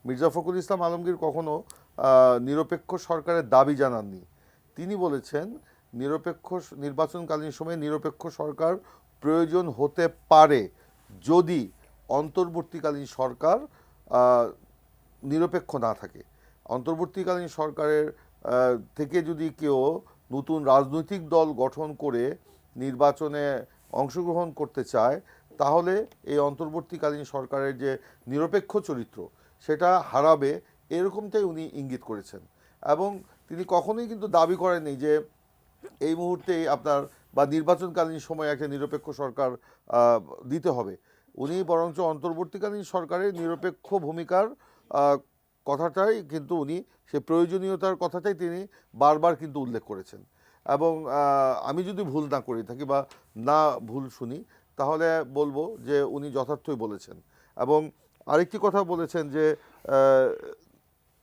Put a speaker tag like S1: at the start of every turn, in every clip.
S1: মির্জা ফখরুল ইসলাম আলমগীর কখনো নিরপেক্ষ সরকারের দাবি জানাননি। তিনি বলেছেন নিরপেক্ষ নির্বাচনকালীন সময়ে নিরপেক্ষ সরকার প্রয়োজন হতে পারে যদি অন্তর্বর্তীকালীন সরকার নিরপেক্ষ না থাকে। অন্তর্বর্তীকালীন সরকারের থেকে যদি কেউ নতুন রাজনৈতিক দল গঠন করে নির্বাচনে অংশগ্রহণ করতে চায় তাহলে এই অন্তর্বর্তীকালীন সরকারের যে নিরপেক্ষ চরিত্র সেটা হারাবে, এরকমটাই উনি ইঙ্গিত করেছেন। এবং তিনি কখনোই কিন্তু দাবি করেননি যে এই মুহূর্তেই আপনার বা নির্বাচনকালীন সময়ে একটা নিরপেক্ষ সরকার দিতে হবে। উনি বরঞ্চ অন্তর্বর্তীকালীন সরকারের নিরপেক্ষ ভূমিকার কথাটাই কিন্তু উনি সে প্রয়োজনীয়তার কথাটাই তিনি বারবার কিন্তু উল্লেখ করেছেন। এবং আমি যদি ভুল না করে থাকি বা না ভুল শুনি তাহলে বলবো যে উনি যথার্থই বলেছেন। এবং আরেকটি কথা বলেছেন যে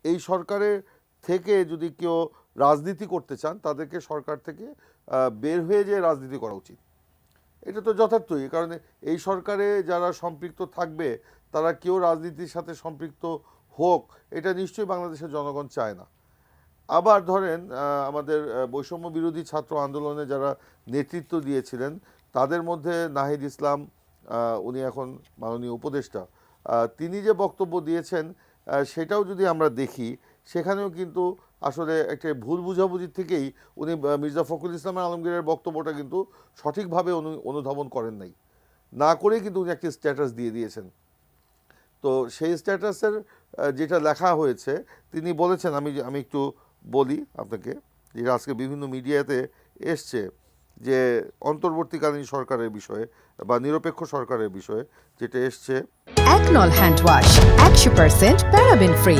S1: এই সরকারের থেকে যদি কেউ রাজনীতি করতে চান তাদেরকে সরকার থেকে বের হয়ে যেয়ে রাজনীতি করা উচিত। এটা তো যথার্থই, কারণ এই সরকারে যারা সম্পৃক্ত থাকবে তারা কেউ রাজনীতির সাথে সম্পৃক্ত হোক এটা নিশ্চয়ই বাংলাদেশের জনগণ চায় না। আবার ধরেন আমাদের বৈষম্য বিরোধী ছাত্র আন্দোলনে যারা নেতৃত্ব দিয়েছিলেন তাদের মধ্যে নাহিদ ইসলাম, উনি এখন মাননীয় উপদেষ্টা, তিনি যে বক্তব্য দিয়েছেন সেটাও যদি আমরা দেখি সেখানেও কিন্তু আসলে একটা ভুল বুঝাবুঝির থেকেই উনি মির্জা ফখরুল ইসলাম আলমগীরের বক্তব্যটা কিন্তু সঠিকভাবে অনুধাবন করেন নাই, না করেই কিন্তু উনি একটি স্ট্যাটাস দিয়ে দিয়েছেন। তো সেই স্ট্যাটাসের যেটা লেখা হয়েছে তিনি বলেছেন, আমি একটু বলি আপনাকে, যেটা আজকে বিভিন্ন মিডিয়াতে এসছে যে অন্তর্বর্তীকালীন সরকারের বিষয়ে বা নিরপেক্ষ সরকারের বিষয়ে যেটা এসছে,
S2: একনল হ্যান্ড ওয়াশ 100% প্যারাবেন ফ্রি,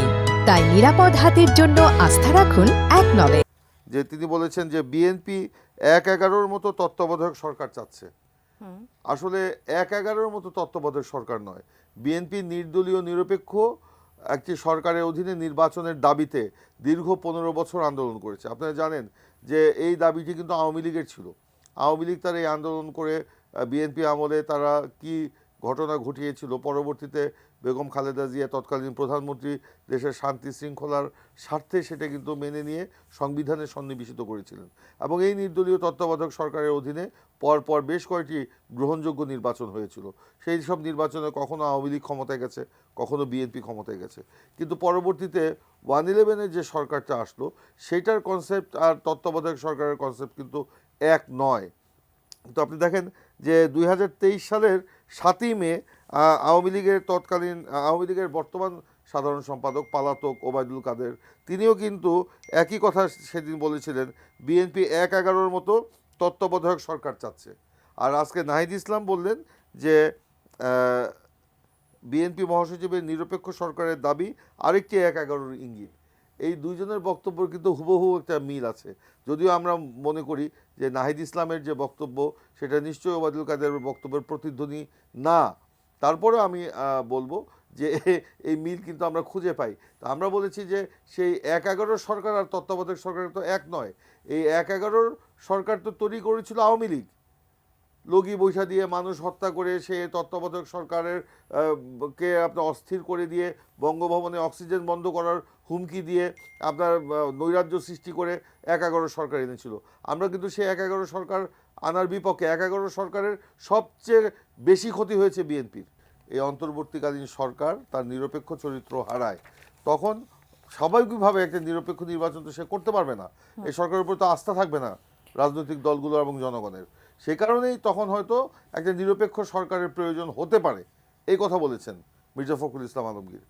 S2: তাই নিরাপদ হাতের জন্য আস্থা রাখুন একনলে।
S1: যে তিনি বলেছেন যে বিএনপি 1-11 মতো তত্ত্বাবধায়ক সরকার চাচ্ছে। আসলে 1-11 মতো তত্ত্বাবধায়ক সরকার নয়, বিএনপি নির্দলীয় নিরপেক্ষ একটি সরকারের অধীনে নির্বাচনের দাবিতে দীর্ঘ 15 বছর আন্দোলন করেছে। আপনারা জানেন যে এই দাবিটি কিন্তু আওয়ামী লীগের ছিল। আওয়ামী লীগ তার এই আন্দোলন করে বিএনপি আমলে তারা কি ঘটনা ঘটিয়েছিল, পরবর্তীতে বেগম খালেদা জিয়া তৎকালীন প্রধানমন্ত্রী দেশের শান্তি শৃঙ্খলার স্বার্থে সেটা কিন্তু মেনে নিয়ে সংবিধানে সন্নিবেশিত করেছিলেন। এবং এই নির্দলীয় তত্ত্বাবধায়ক সরকারের অধীনে পরপর বেশ কয়েকটি গ্রহণযোগ্য নির্বাচন হয়েছিল। সেই সব নির্বাচনে কখনো আওয়ামী লীগ ক্ষমতায় গেছে, কখনো বিএনপি ক্ষমতায় গেছে। কিন্তু পরবর্তীতে 1-11-এর যে সরকারটা আসলো সেইটার কনসেপ্ট আর তত্ত্বাবধায়ক সরকারের কনসেপ্ট কিন্তু এক নয়। তো আপনি দেখেন যে 2023 সালের 7ই মে আওয়ামী লীগের বর্তমান সাধারণ সম্পাদক পলাতক ওবায়দুল কাদের তিনিও কিন্তু একই কথা সেদিন বলেছিলেন, বিএনপি 1-11-র মতো তত্ত্বাবধায়ক সরকার চাচ্ছে। আর আজকে নাহিদ ইসলাম বললেন যে বিএনপি মহাসচিবের নিরপেক্ষ সরকারের দাবি আরেকটি 1-11-র ইঙ্গিত। এই দুইজনের বক্তব্য কিন্তু হুবহু একটা মিল আছে। যদিও আমরা মনে করি যে নাহিদ ইসলামের যে বক্তব্য সেটা নিশ্চয়ই ওবায়দুল কাদেরের বক্তব্যের প্রতিধ্বনি না, তারপরেও আমি বলবো যে এই মিল কিন্তু আমরা খুঁজে পাই। তা আমরা বলেছি যে সেই 1-11 সরকার আর তত্ত্বাবধায়ক সরকার তো এক নয়। এই 1-11 সরকার তো তৈরি করেছিল আওয়ামী লীগ, লগি বৈঠা দিয়ে মানুষ হত্যা করে সে তত্ত্বাবধায়ক সরকারের কে আপনার অস্থির করে দিয়ে বঙ্গভবনে অক্সিজেন বন্ধ করার হুমকি দিয়ে আপনার নৈরাজ্য সৃষ্টি করে 1-11 সরকার এনেছিল। আমরা কিন্তু সেই 1-11 সরকার আনার বিপক্ষে। 1-11 সরকারের সবচেয়ে বেশি ক্ষতি হয়েছে বিএনপির। এই অন্তর্বর্তীকালীন সরকার তার নিরপেক্ষ চরিত্র হারায়, তখন স্বাভাবিকভাবে একটা নিরপেক্ষ নির্বাচন তো সে করতে পারবে না। এই সরকারের উপর তো আস্থা থাকবে না রাজনৈতিক দলগুলো এবং জনগণের। সে কারণেই তখন হয়তো একটা নিরপেক্ষ সরকারের প্রয়োজন হতে পারে, এই কথা বলেছেন মির্জা ফখরুল ইসলাম আলমগীর।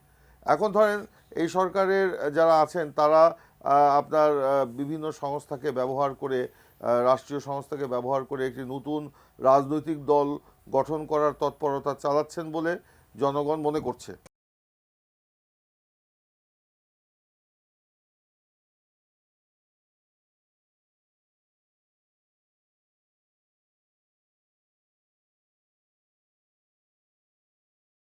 S1: এখন ধরেন এই সরকারের যারা আছেন তারা আপনার বিভিন্ন সংস্থাকে ব্যবহার করে, রাষ্ট্রীয় সংস্থাকে ব্যবহার করে একটি নতুন রাজনৈতিক দল গঠন করার তৎপরতা চালাচ্ছেন বলে জনগণ মনে করছে।